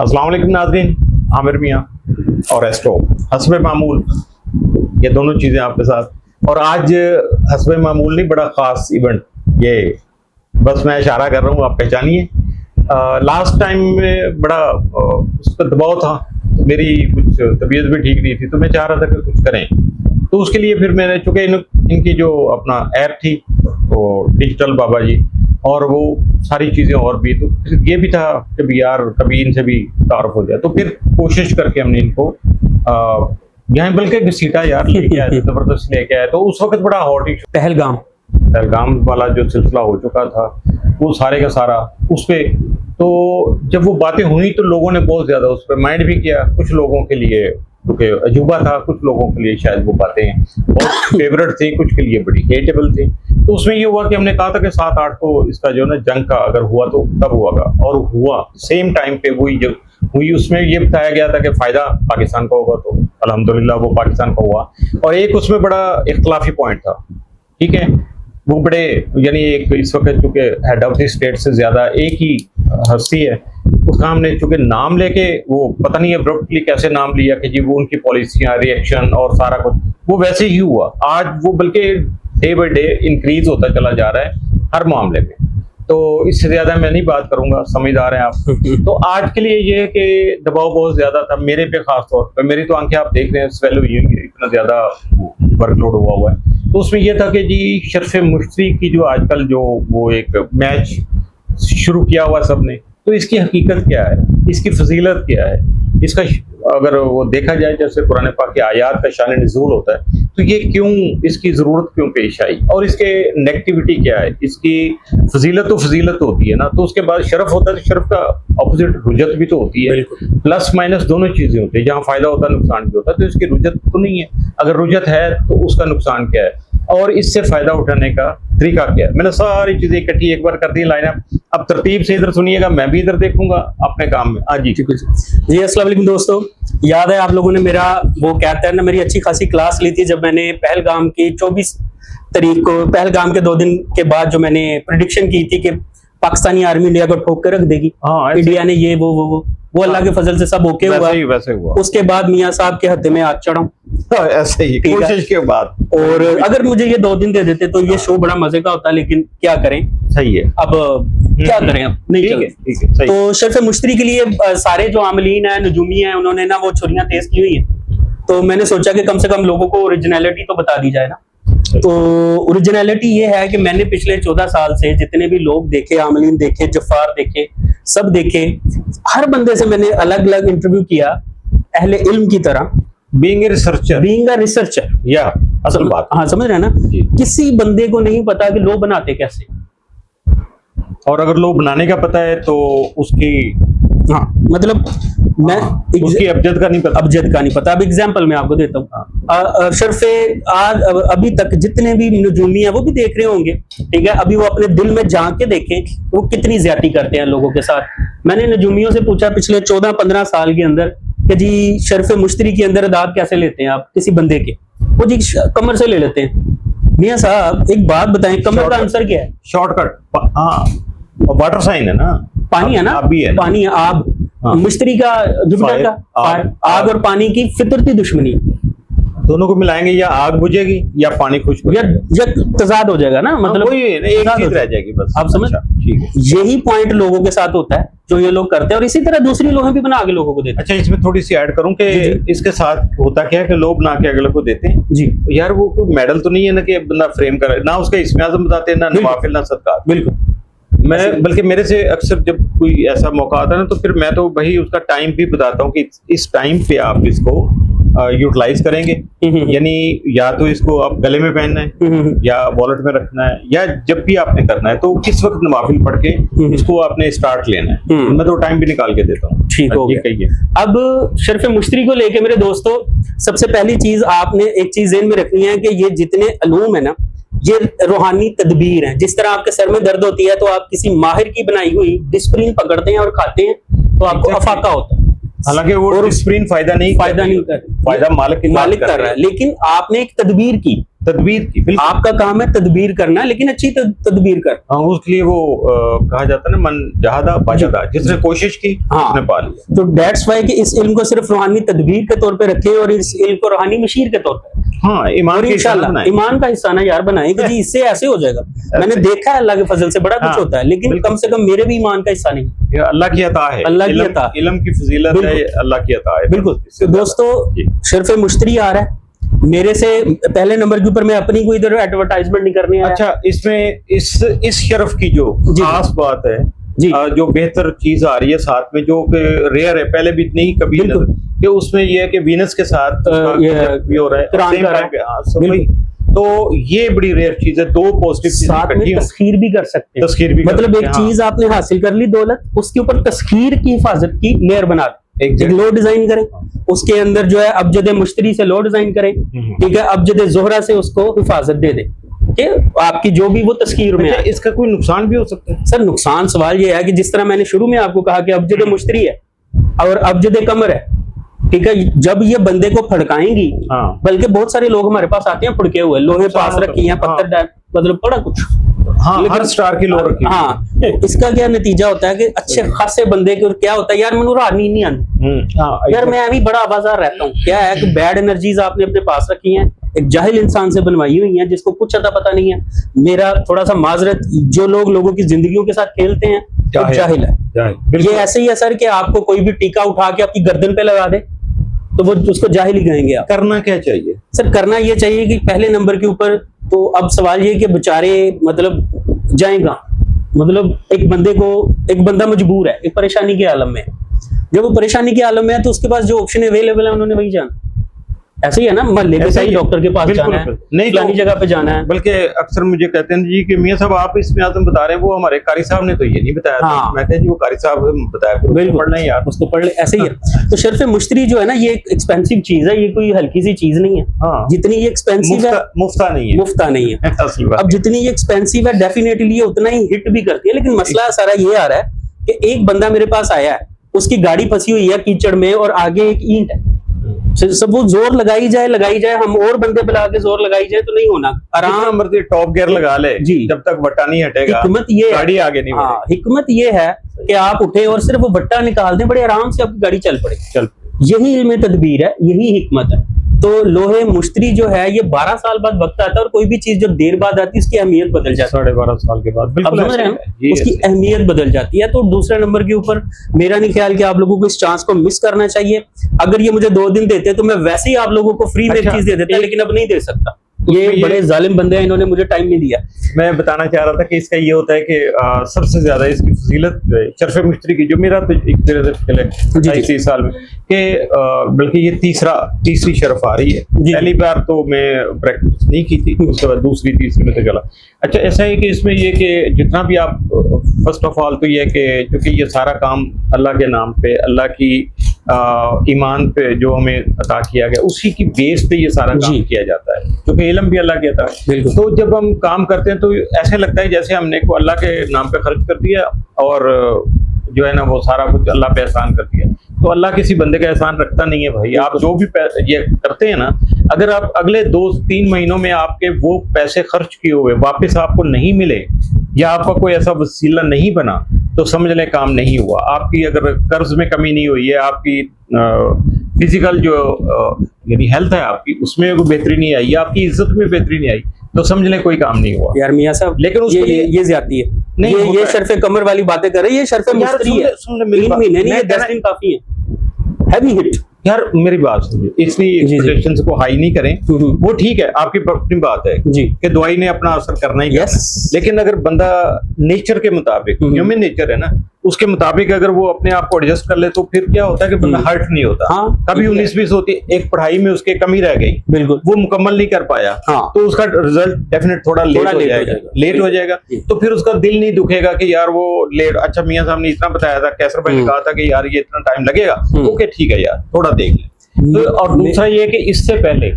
अस्सलाम वालेकुम नाज़रीन, आमिर मियाँ और एस्ट्रो हस्बे मामूल, ये दोनों चीज़ें आपके साथ। और आज हस्बे मामूल नहीं, बड़ा ख़ास इवेंट, ये बस मैं इशारा कर रहा हूँ, आप पहचानिए। लास्ट टाइम में बड़ा उस पर दबाव था, मेरी कुछ तबीयत भी ठीक नहीं थी, तो मैं चाह रहा था कि कुछ करें। तो उसके लिए फिर मैंने, चूँकि इनकी जो अपना ऐप थी वो डिजिटल बाबा जी, और वो सारी चीज़ें और भी, तो ये भी था कि भी यार कभी इनसे भी तारुफ हो जाए। तो फिर कोशिश करके हमने इनको यहाँ बल्कि घसीटा यार लेके आए, जबरदस्ती लेके आए। तो उस वक्त बड़ा हॉट इशू पहलगाम वाला जो सिलसिला हो चुका था, वो सारे का सारा उस पे। तो जब वो बातें हुई तो लोगों ने बहुत ज़्यादा उस पर माइंड भी किया। कुछ लोगों के लिए क्योंकि अजूबा था, कुछ लोगों के लिए शायद वो बातें बहुत फेवरेट थी, कुछ के लिए बड़ी हेटेबल थी। तो उसमें ये हुआ कि हमने कहा था कि 7-8 को इसका जो ना जंग का अगर हुआ तो तब हुआगा, और हुआ सेम टाइम पे वही जो हुई। उसमें ये बताया गया था कि फ़ायदा पाकिस्तान का होगा, तो अल्हम्दुलिल्लाह वो पाकिस्तान का हुआ। और एक उसमें बड़ा इख्तलाफी पॉइंट था, ठीक है, वो बड़े यानी एक इस वक्त चूँकि हेड ऑफ द स्टेट से ज़्यादा एक ही हस्ती है, उसका हमने चूँकि नाम लेके वो पता नहीं अब्रप्टली कैसे नाम लिया कि जी वो उनकी पॉलिसियाँ, रिएक्शन और सारा कुछ वो वैसे ही हुआ। आज वो बल्कि डे बाई डे इंक्रीज होता चला जा रहा है हर मामले में। तो इससे ज़्यादा मैं नहीं बात करूँगा, समझदार हैं आप। तो आज के लिए ये कि दबाव बहुत ज़्यादा था मेरे पे, ख़ास तौर पर मेरी तो आंखें आप देख रहे हैं स्वेल हुई हैं, इतना ज़्यादा वर्कलोड हुआ है। तो उसमें यह था कि जी शर्फ मुश्तरी की जो आजकल जो वो एक मैच शुरू किया हुआ सबने, तो इसकी हकीकत क्या है, इसकी फजीलत क्या है, इसका अगर वो देखा जाए जैसे कुरान पाक की आयात का शान नुज़ूल होता है, तो ये क्यों, इसकी ज़रूरत क्यों पेश आई, और इसके नेगेटिविटी क्या है। इसकी फजीलत तो फजीलत होती है ना, तो उसके बाद शरफ होता है, तो शरफ का अपोजिट रुजत भी तो होती है, प्लस माइनस दोनों चीज़ें होती है, जहाँ फ़ायदा होता है नुकसान भी होता है। तो इसकी रुजत तो नहीं है, अगर रुजत है तो उसका नुकसान क्या है और इससे फ़ायदा उठाने का तरीका क्या है। मैंने सारी चीज़ें इकट्ठी एक बार कर दी लाइन अप। अब तरतीब से इधर सुनिएगा, मैं भी इधर देखूंगा अपने काम में। हाँ जी जी, अस्सलाम वालेकुम दोस्तों। याद है आप लोगों ने मेरा वो कहते हैं ना, मेरी अच्छी खासी क्लास ली थी जब मैंने पहलगाम की 24 तारीख को, पहलगाम के 2 दिन के बाद जो मैंने प्रेडिक्शन की थी कि पाकिस्तानी आर्मी इंडिया को ठोक कर रख देगी। हाँ, इंडिया ने ये वो अल्लाह के फजल से सब ओके वैसे हुआ। उसके बाद मियाँ साहब के हत्थे में आज चढ़ा ऐसे ही कोशिश के बाद। और अगर मुझे ये 2 दिन दे देते तो ये शो बड़ा मजे का होता, लेकिन क्या करें, सही है, अब क्या करें, अब नहीं चल। तो शर्फ मुश्तरी के लिए सारे जो आमलीन है, नजूमी है, उन्होंने ना वो छुरियां तेज की हुई है। तो मैंने सोचा कि कम से कम लोगों को ओरिजिनलिटी तो बता दी जाए ना। तो ओरिजिनलिटी ये है कि मैंने पिछले 14 साल से जितने भी लोग देखे, आमलीन देखे, जफ़ार देखे, सब देखे, हर बंदे से मैंने अलग अलग इंटरव्यू किया, अहले इल्म की तरह, बीइंग अ रिसर्चर या असल बात। हाँ, समझ रहे हैं ना। किसी बंदे को नहीं पता कि लोग बनाते कैसे, और अगर लोग बनाने का पता है तो उसकी, हाँ मतलब मैं उसकी अबजद का नहीं पता। अब एग्जांपल मैं आपको देता हूँ। शर्फे आज अभी तक जितने भी नजूमी है वो भी देख रहे होंगे, ठीक है। अभी वो अपने दिल में झांक के देखें वो कितनी ज्यादती करते हैं लोगों के साथ। मैंने नजूमियों से पूछा पिछले 14-15 साल के अंदर कि जी शर्फ मुश्तरी के अंदर अदाद कैसे लेते हैं आप किसी बंदे के, वो जी कमर से ले लेते हैं। मियाँ साहब एक बात बताएं, कमर का आंसर क्या है? शॉर्टकट। हाँ, वाटर साइन है ना, पानी है ना, पानी है, आग। हाँ। मुश्तरी का जुपिटर का आग और पानी की फितरती दुश्मनी, दोनों को मिलाएंगे या आग बुझेगी या पानी खुश्क या तजाद हो जाएगा ना, मतलब एक चीज रह जाएगी बस। आप समझ, ठीक है। यही पॉइंट लोगों के साथ होता है जो ये लोग करते हैं, और इसी तरह दूसरी लोग भी बना के लोगों को देते हैं। अच्छा, इसमें थोड़ी सी ऐड करूं कि इसके साथ होता क्या है कि लोग बना के अगले को देते हैं जी। यार वो कोई मेडल तो नहीं है ना कि बंदा फ्रेम करे ना, उसका इसमें आजम बताते हैं, ना नवाफिल, ना सदका। बिल्कुल। मैं बल्कि मेरे से अक्सर जब कोई ऐसा मौका आता है ना, तो फिर मैं तो भाई उसका टाइम भी बताता हूँ कि इस टाइम पे आप इसको यूटिलाइज करेंगे, यानी या तो इसको आप गले में पहनना है या वॉलेट में रखना है, या जब भी आपने करना है तो किस वक्त नवाफिल पढ़ के इसको आपने स्टार्ट लेना है। मैं तो टाइम भी निकाल के देता हूँ। ठीक हो गया। अब शर्फ मुश्तरी को लेके मेरे दोस्तों, सबसे पहली चीज आपने एक चीज ज़हन में रखनी है कि ये जितने अलूम है ना, ये रूहानी तदबीर है। जिस तरह आपके सर में दर्द होती है तो आप किसी माहिर की बनाई हुई डिस्प्रिन पकड़ते हैं और खाते हैं तो आपको अफाका होता है। हालांकि वो डिस्प्रिन फायदा नहीं कर, फायदा मालिक कर रहा है, लेकिन आपने एक तदबीर की तदबीर की, बिल्कुल। आपका काम है तदबीर करना, लेकिन अच्छी तदबीर कर। हाँ, उसके लिए वो कहा जाता है ना, मन जहादा बाजदा, जिसने कोशिश की हाँ। उसने पा लिया। तो दैट्स वाई कि इस इल्म को सिर्फ रूहानी तदबीर के तौर पे रखे और इस इल्म को रूहानी मशीर के तौर पे, हाँ, ईमान और के इंशाल्लाह ईमान का हिस्सा ना यार बनाए कि जी इससे ऐसे हो जाएगा। मैंने देखा है अल्लाह के फजल से बड़ा कुछ हाँ, होता है, लेकिन कम से कम मेरे भी ईमान का हिस्सा नहीं। ये अल्लाह की अता है, अल्लाह की अता। इल्म की फजीलत है, अल्लाह की अता है, बिल्कुल। तो दोस्तों शर्फ मुश्तरी आ रहा है मेरे से पहले नंबर के ऊपर, मैं अपनी कोई इधर एडवर्टाइजमेंट नहीं करने आया। अच्छा, इसमें इस शरफ की जो खास बात है जी, जो बेहतर चीज आ रही है साथ में, जो कि रेयर है, पहले भी नहीं कभी नजर, कि उसमें ये है कि वीनस के साथ ये हो रहा है, same time पे, हाँ, सब वही। तो ये बड़ी रेयर चीज है, दो पॉजिटिव साथ में तस्खीर भी कर सकते हैं, तस्खीर भी मतलब एक चीज आपने हासिल कर ली दौलत, उसके ऊपर तस्खीर की हिफाजत की लेयर बना दें। एक लो डिजाइन करें, उसके अंदर जो है अबजद मुश्तरी से लो डिजाइन करें, ठीक है, अबजद जोहरा से उसको हिफाजत दे दें कि आपकी जो भी वो तस्खीर में है। इसका कोई नुकसान भी हो सकता है? सर नुकसान सवाल ये है कि जिस तरह मैंने शुरू में आपको कहा कि अबजद मुश्तरी है और अबजद कमर है, ठीक है, जब ये बंदे को फड़काएंगी, हाँ। बल्कि बहुत सारे लोग हमारे पास आते हैं फड़के हुए, लोहे पास रखी हैं, पत्थर डाल, मतलब बड़ा कुछ, हाँ, हर स्टार की लो रखी। हाँ, इसका क्या नतीजा होता है कि अच्छे खासे बंदे के क्या होता है यार, मैंने रानी नहीं आनी यार, मैं अभी बड़ा आवाजार रहता हूँ। क्या है कि बैड एनर्जीज आपने अपने पास रखी हैं, एक जाहिल इंसान से बनवाई हुई है जिसको कुछ अता पता नहीं है। मेरा थोड़ा सा माजरत, जो लोग लोगों की जिंदगियों के साथ खेलते हैं वो जाहिल है। ये ऐसे ही है सर कि आपको कोई भी टीका उठा के आपकी गर्दन पे लगा दे तो वो उसको जाहिल ही कहेंगे आप। करना क्या चाहिए सर? करना ये चाहिए कि पहले नंबर के ऊपर तो अब सवाल ये कि बेचारे मतलब जाएगा, मतलब एक बंदा मजबूर है, एक परेशानी के आलम में है। जब वो परेशानी के आलम में है तो उसके पास जो ऑप्शन अवेलेबल है उन्होंने वही जाना। ऐसे ही है ना, महल्ले में सही डॉक्टर के पास जाना है, नहीं फलानी जगह पे जाना है। बल्कि अक्सर मुझे कहते हैं जी कि मियां साहब आप इसमें आजम बता रहे हैं, वो हमारे कारी साहब ने तो ये नहीं बताया था। मैं कहता जी वो कारी साहब बताया, बिल्कुल पढ़ना ही यार, उसको पढ़ ले। ऐसे ही है। तो शर्फ मुश्तरी जो है ना, ये एक एक्सपेंसिव चीज है, ये कोई हल्की सी चीज नहीं है। हाँ। जितनी ये एक्सपेंसिव है, मुफ्ता नहीं है अब जितनी ये एक्सपेंसिव है डेफिनेटली ये उतना ही हिट भी करती है। लेकिन मसला सारा ये आ रहा है कि एक बंदा मेरे पास आया है, उसकी गाड़ी फंसी हुई है कीचड़ में और आगे एक ईंट है, सब वो जोर लगाई जाए, हम और बंदे बुला के जोर लगाई जाए तो नहीं होना। आराम मर्जी टॉप गियर लगा ले जी, जब तक वट्टा नहीं हटेगा हिकमत ये गाड़ी आगे नहीं बढ़ेगी। हाँ, हिकमत ये है कि आप उठे और सिर्फ वो वट्टा निकाल दें, बड़े आराम से आपकी गाड़ी चल पड़े। यही इल्म तदबीर है, यही हिकमत है। तो लोहे मुश्तरी जो है ये 12 साल बाद वक्त आता है, और कोई भी चीज जब देर बाद आती है उसकी अहमियत बदल जाती है। 12.5 साल के बाद बिल्कुल उसकी अहमियत बदल जाती है। तो दूसरे नंबर के ऊपर मेरा नहीं ख्याल कि आप लोगों को इस चांस को मिस करना चाहिए। अगर ये मुझे 2 दिन देते तो मैं वैसे ही आप लोगों को फ्री में चीज दे देता, लेकिन अब नहीं दे सकता। ये बड़े जालिम बंदे हैं, इन्होंने मुझे टाइम नहीं दिया। मैं बताना चाह रहा था कि इसका ये होता है कि सबसे ज्यादा इसकी फजीलत जो है शर्फ मुश्तरी की, जो मेरा तो एक तरह से पिछले 30 साल में कि बल्कि ये तीसरी शर्फ आ रही है। पहली बार तो मैं प्रैक्टिस नहीं की थी, उसके बाद दूसरी तीसरी में तो चला। अच्छा, ऐसा है कि इसमें ये कि जितना भी आप फर्स्ट ऑफ ऑल तो ये कि क्योंकि ये सारा काम अल्लाह के नाम पे, अल्लाह की ईमान पे जो हमें अता किया गया, उसी की बेस पे ये सारा काम किया जाता है, क्योंकि इल्म भी अल्लाह के अता है। तो जब हम काम करते हैं तो ऐसे लगता है जैसे हमने को अल्लाह के नाम पे खर्च कर दिया और जो है ना वो सारा कुछ अल्लाह पे एहसान कर दिया। तो अल्लाह किसी बंदे का एहसान रखता नहीं है भाई। आप जो भी ये करते हैं ना, अगर आप अगले 2-3 महीनों में आपके वो पैसे खर्च किए हुए वापस आपको नहीं मिले, या आपका कोई ऐसा वसीला नहीं बना, तो समझ लें काम नहीं हुआ। आपकी अगर कर्ज में कमी नहीं हुई है, आपकी फिजिकल जो यानी हेल्थ है आपकी, उसमें कोई बेहतरी नहीं आई, आपकी इज्जत में बेहतरी नहीं आई, तो समझ लें कोई काम नहीं हुआ। यार मियां साहब, लेकिन ये ज्यादती है नहीं, ये शर्फे कमर वाली बातें कर रही है। शर्फे मुश्तरी है, 3 महीने नहीं, 10 दिन काफी है। हैवी हिट यार, मेरी बात सुनिए, इसलिए एक्सपेक्टेशंस को हाई नहीं करें। वो ठीक है, आपकी अपनी बात है जी कि दवाई ने अपना असर करना ही करना, लेकिन अगर बंदा नेचर के मुताबिक, ह्यूमन नेचर है ना, उसके मुताबिक अगर वो अपने आप को एडजस्ट कर ले तो फिर क्या होता है कि बंदा हर्ट नहीं होता। कभी 19-20 होती, एक पढ़ाई में उसके कमी रह गई, बिल्कुल वो मुकम्मल नहीं कर पाया, तो उसका रिजल्ट डेफिनेट थोड़ा लेट हो जाएगा। तो फिर उसका दिल नहीं दुखेगा कि यार वो लेट, अच्छा मियां साहब ने इतना बताया था, कैसर भाई ने कहा था कि यार ये इतना टाइम लगेगा, ओके ठीक है यार थोड़ा देख ले। तो और दूसरा ये कि इससे पहले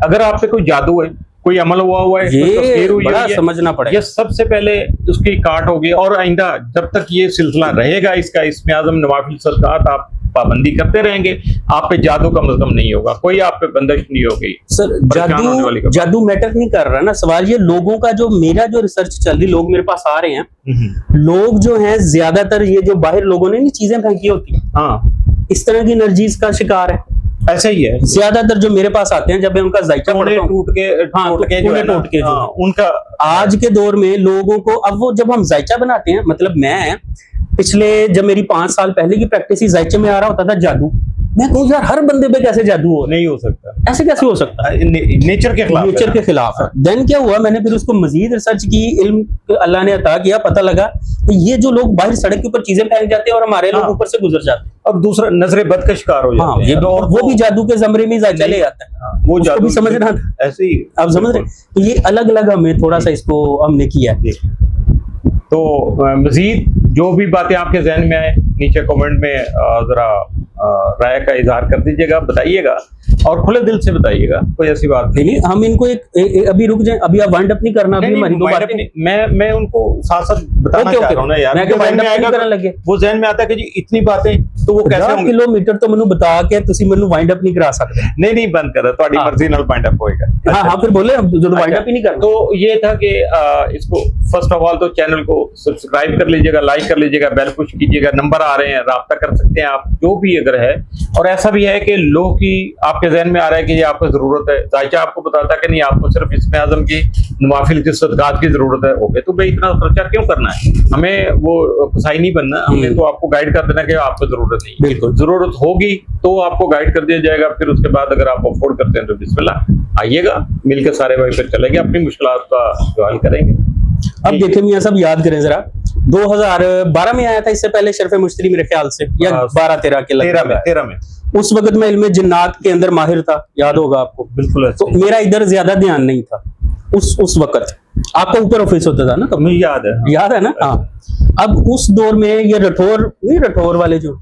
अगर आप पे कोई जादू है, कोई अमल हुआ है, ये बड़ा समझना पड़ेगा। ये सबसे पहले उसकी काट होगी, और आइंदा जब तक ये सिलसिला रहेगा इसका, इसमें आजम नवाफिल सदकात आप पाबंदी करते रहेंगे, आप पे जादू कम से कम नहीं होगा, कोई आप पे बंदिश नहीं होगी। सर परेशान होने वाली जादू बात। जादू मैटर नहीं कर रहा ना, सवाल ये लोगों का जो मेरा जो रिसर्च चल रही, लोग मेरे पास आ रहे हैं, लोग जो हैं ज्यादातर ये जो बाहर लोगों ने नहीं चीजें फेंकी होती, हाँ इस तरह की एनर्जीज का शिकार है ऐसा ही है। ज्यादातर जो मेरे पास आते हैं, जब मैं उनका जायका पढ़ता हूं, टूट के हाँ, टूट के जो है ना, टूट के जो हाँ, उनका आज के दौर में लोगों को, अब वो जब हम जायचा बनाते हैं, मतलब मैं पिछले जब मेरी 5 साल पहले की प्रैक्टिस ही जायचे में आ रहा होता था जादू, मैं कहूँ यार हर बंदे पे कैसे जादू हो, नहीं हो सकता, ऐसे कैसे हो सकता है, नेचर के खिलाफ है नेचर ना। के खिलाफ है। देन क्या हुआ, मैंने फिर उसको मजीद रिसर्च की, इल्म अल्लाह ने अता किया, पता लगा कि ये जो लोग बाहर सड़क के ऊपर चीजें फेंक जाते हैं और हमारे लोग हाँ। ऊपर से गुजर जाते हैं, और दूसरा नजरे बद का शिकार हो हाँ, जाते ये हैं। और वो भी जादू के जमरे में जायचा ले आता है, हाँ, वो उसको जादू भी समझना था। ऐसे ही आप समझ रहे हैं? तो ये अलग अलग हमें थोड़ा सा इसको हमने किया है। तो मजीद जो भी बातें आपके जहन में आए नीचे कमेंट में जरा राय का इजहार कर दीजिएगा, बताइएगा और खुले दिल से बताइएगा, कोई ऐसी बात नहीं। नहीं हम इनको अभी रुक जाए, अभी आप वाइंड अप नहीं करना, अभी नहीं, हमारी दो wind up बातें। नहीं, मैं उनको साथ साथ बताना ओके, चाह रहा हूँ ना यार, मैं जब wind mind up में नहीं आएगा करने लगे। वो जहन में आता है कि जी इतनी बातें तो वो कैसे 50 होंगी। किलोमीटर तो मैंने बता के तुसी मैंने वाइंड अप नहीं करा सकते। नहीं बंद कर, तुम्हारी हाँ। मर्जी नाल वाइंड अप होएगा। हाँ हाँ, फिर बोले हम जो वाइंड अच्छा, अप ही नहीं करना। तो ये था कि इसको फर्स्ट ऑफ ऑल तो चैनल को सब्सक्राइब कर लीजिएगा, लाइक कर लीजिएगा, बेल पुश कीजिएगा, नंबर आ रहे हैं, राब्ता कर सकते हैं आप जो भी अगर है। और ऐसा भी है कि लोग की आपके जहन में आ रहा है कि ये आपको जरूरत है, जायचा आपको बताता है कि नहीं आपको सिर्फ इसमें आजम की नवाफिल की सदकात की जरूरत है, ओके तो भाई इतना खर्चा क्यों करना है, हमें वो कसाई नहीं बनना, हमें तो आपको गाइड कर देना कि आपको जरूरत नहीं, बिल्कुल। जरूरत होगी तो आपको गाइड कर दिया जाएगा, फिर उसके बाद अगर आप अफोर्ड करते हैं तो बिस्मिल्लाह आइएगा, मिलकर सारे भाई फिर चलेंगे, अपनी मुश्किलात का जो हल करेंगे। अब देखें मियां सब याद करें जरा, 2012 में आया था, इससे पहले शरफ मुश्तरी मेरे ख्याल से, या 12-13 के लगभग आया। 13 में उस वक्त मैं इल्म जिन्नात के अंदर माहिर था, याद होगा आपको। बिल्कुल। तो मेरा इधर ज्यादा ध्यान नहीं था उस वक्त, आपका ऊपर ऑफिस होता था ना, तो मुझे याद है, याद है ना। हाँ, अब उस दौर में ये रठौर वाले जो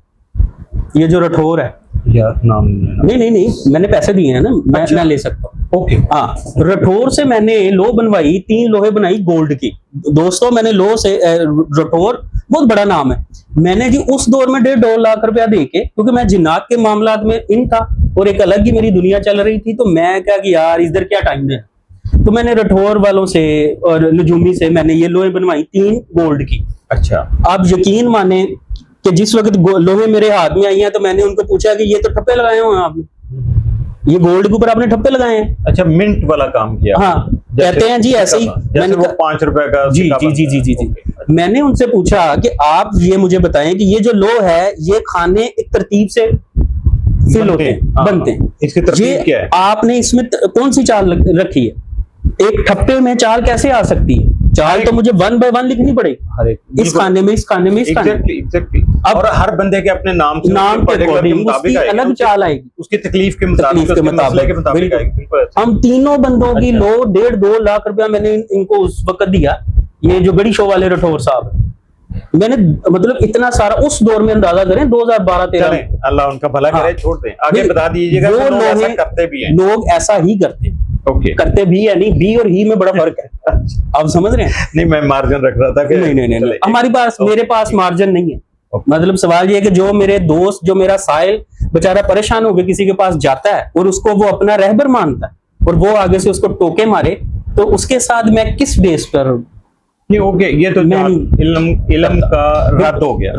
ये जो रठौर है, याद नाम नहीं मैंने पैसे दिए हैं ना, मैं ले सकता हूँ। ओके। हाँ, रठौर से मैंने लो बनवाई, 3 लोहे बनाई गोल्ड की। दोस्तों मैंने लो से रठौर बहुत बड़ा नाम है, मैंने जी उस दौर में 1.5-2 लाख रुपया देके, क्योंकि मैं जिन्नात के मामलात में इन था और एक अलग ही मेरी दुनिया चल रही थी, तो मैं क्या कि यार इधर क्या टाइम है, तो मैंने रठौर वालों से और नजूमी से मैंने ये लोहे बनवाई 3 गोल्ड की। अच्छा। आप यकीन माने कि जिस वक्त लोहे मेरे हाथ में आई हैं, तो मैंने उनको पूछा कि ये तो ठप्पे लगाए हुए हैं आपने, ये गोल्ड के ऊपर आपने ठप्पे लगाए हैं? अच्छा, मिंट वाला काम किया। हाँ, कहते हैं जी ऐसे ही। मैंने वो 5 रुपए का जी सिक्का जी जी जी जी जी ओके। मैंने उनसे पूछा कि आप ये मुझे बताएं कि ये जो लो है, ये खाने एक तरतीब से फिल होते हैं, हाँ, बनते हैं, इसकी तरतीब क्या है? आपने इसमें कौन सी चाल रखी है? एक ठप्पे में चाल कैसे आ सकती है? चाल तो मुझे 1 by 1 लिखनी पड़ेगी, इस खाने में, इस खाने में, इस खाने में। एग्जैक्टली। अब और हर बंदे के अपने नाम से, नाम उसके के particular अकॉर्डिंग मुताबिक उसकी आएगी, अलग चाल आएगी, उसकी तकलीफ के मुताबिक, तकलीफ के उसके मसले के मुताबिक। मुताबिक आएगी। बिल्कुल ऐसे। हम तीनों बंदों की अच्छा। लो 1.5-2 लाख रुपया मैंने इनको उस वक्त दिया। ये जो गड़ी शो वाले रठौर साहब, मैंने मतलब इतना सारा उस दौर में, अंदाजा करें 2012-13 चलें, अल्लाह उनका भला हाँ। करे, छोड़ दें, आगे नहीं, बता दीजिएगा वो कि लोग ऐसा लोहे- करते भी हैं। लोग ऐसा ही करते हैं, ओके। करते भी है, नहीं बी और ही में बड़ा फर्क है, आप समझ रहे हैं? नहीं, मैं मार्जिन रख रहा था कि नहीं चले, हमारी पास, मेरे पास मार्जिन नहीं है। मतलब सवाल ये है कि जो मेरे दोस्त, जो मेरा साहिल बेचारा परेशान होकर किसी के पास जाता है और उसको वो अपना रहबर मानता है और वो आगे से उसको टोके मारे, तो उसके साथ मैं किस बेस पर नहीं, ओके, ये तो इल्म का रद्द हो गया,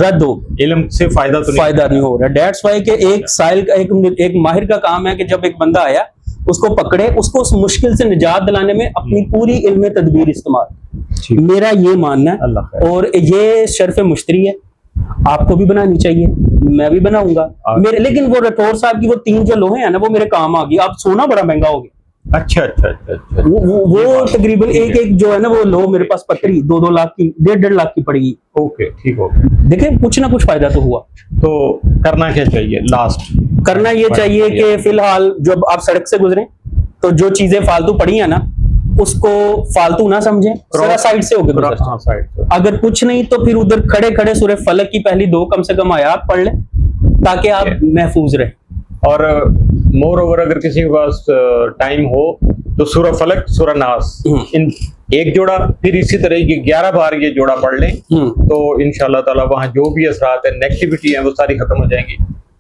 इल्म से फायदा तो फायदा नहीं हो रहा। डेट्स वाई के एक साहिल का, एक माहिर का काम है कि जब एक बंदा आया, उसको पकड़े, उसको उस मुश्किल से निजात दिलाने में अपनी पूरी इल्म तदबीर इस्तेमाल। मेरा ये मानना है, अल्लाह। और ये शर्फ मुश्तरी है, आपको भी बनानी चाहिए, मैं भी बनाऊंगा मेरे। लेकिन वो रठौर साहब की वो 3 जो लोहे हैं ना, वो मेरे काम आ गई। अब सोना बड़ा महंगा हो गया। अच्छा। वो तकरीबन एक जो है ना, वो लो मेरे पास पत्थरी 2-2 लाख की, 1.5 लाख की पड़ेगी। ओके, ठीक हो गया। देखें, कुछ ना कुछ फायदा तो हुआ। तो करना क्या चाहिए? लास्ट करना ये चाहिए कि फिलहाल जब आप सड़क से गुजरें, तो जो चीजें फालतू पड़ी है ना, उसको फालतू ना समझें, जरा साइड से होके गुजर जाएं। हाँ, साइड से। अगर कुछ नहीं तो फिर उधर खड़े खड़े सूरह फलक की पहली 2 कम से कम आयात पढ़ लें, ताकि आप महफूज रहें। और मोर ओवर अगर किसी के पास टाइम हो तो सूरह फलक, सूरह नास, इन एक जोड़ा, फिर इसी तरह ये 11 बार ये जोड़ा पढ़ लें, तो इंशाल्लाह ताला वहाँ जो भी असरात है, नेगेटिविटी है, वो सारी खत्म हो जाएंगी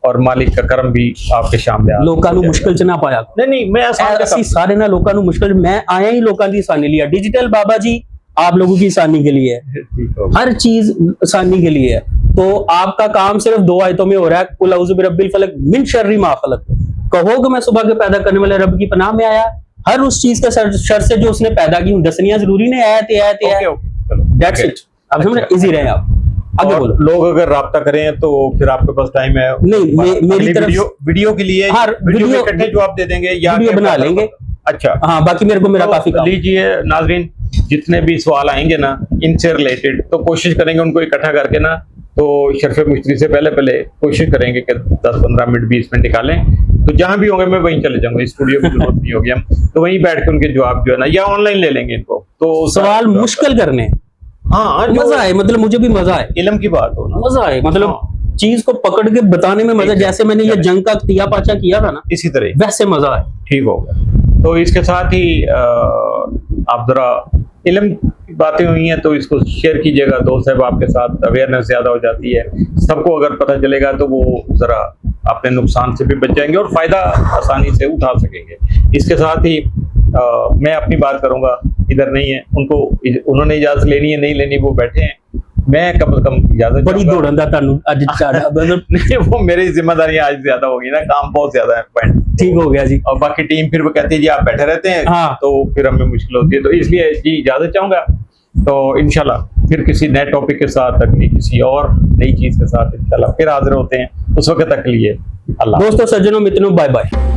और मालिक का करम भी आपके सामने आ ਲੋਕਾਂ ਨੂੰ ਮੁਸ਼ਕਲ ਚ ਨਾ ਪਾਇਆ नहीं मैं आसान ਅਸੀਂ ਸਾਰੇ ਨਾ ਲੋਕਾਂ ਨੂੰ ਮੁਸ਼ਕਲ ਮੈਂ ਆਇਆ ਹੀ ਲੋਕਾਂ ਦੀ ਆਸਾਨੀ ਲਈ डिजिटल बाबा जी आप लोगों की आसानी के लिए है ठीक हो हर चीज आसानी के लिए है तो आपका काम सिर्फ 2 आयतों में हो रहा है कुल औज़ु बिरब्बिल फलक मिन शर्रि मा खलक कहो कि मैं सुबह के पैदा करने वाले रब की पनाह में आया हर उस चीज का शर से जो उसने पैदा की दसनियां जरूरी ने आयत दैट्स इट अब समझ इजी रहे आप आगे और बोलो लोग अगर राब्ता करें तो फिर आपके पास टाइम है नहीं, मेरी तरफ वीडियो के लिए हाँ, वीडियो में वीडियो- इकट्ठे जवाब दे देंगे या वीडियो बना लेंगे। अच्छा हाँ बाकी मेरे को मेरा काफी तो काम है। लीजिए नाजरीन, जितने भी सवाल आएंगे ना इनसे रिलेटेड तो कोशिश करेंगे उनको इकट्ठा करके ना, तो शरफ मुश्तरी से पहले कोशिश करेंगे कि 10-15 मिनट 20 मिनट निकालें, तो जहां भी होंगे मैं वहीं चले जाऊंगा, स्टूडियो की जरूरत नहीं होगी, हम तो वहीं बैठ के उनके जवाब जो है ना या ऑनलाइन ले लेंगे इनको, तो सवाल मुश्किल करने हाँ मजा आए, मतलब मुझे भी मजा आए, इल्म की बात हो ना, मजा आए, मतलब हाँ। चीज को पकड़ के बताने में मजा, जैसे मैंने ये जंग का तिया पाचा किया था ना इसी तरह वैसे मजा आए। ठीक होगा। तो इसके साथ ही आप जरा इल्म की बातें हुई हैं तो इसको शेयर कीजिएगा, दोस्त साहब आपके साथ अवेयरनेस ज्यादा हो जाती है, सबको अगर पता चलेगा तो वो जरा अपने नुकसान से भी बच जाएंगे और फायदा आसानी से उठा सकेंगे। इसके साथ ही मैं अपनी बात करूंगा, इधर नहीं है उनको, उन्होंने इजाजत लेनी है नहीं लेनी वो बैठे हैं, मैं कम से कम इजाजत बड़ी दौड़न दा तानू अज चाड़ा मतलब नहीं वो मेरी जिम्मेदारी आज ज्यादा होगी ना, काम बहुत ज्यादा है पॉइंट ठीक हो गया जी। और बाकी टीम फिर वो कहती है जी आप बैठे रहते हैं, हाँ। तो फिर हमें मुश्किल होती है, तो इसलिए जी इजाजत चाहूंगा, तो इंशाल्लाह फिर किसी नए टॉपिक के साथ, अगली किसी और नई चीज के साथ इंशाल्लाह फिर हाजिर होते हैं, उस वक्त तक के लिए अल्लाह। दोस्तों सज्जनों मित्रों बाय बाय।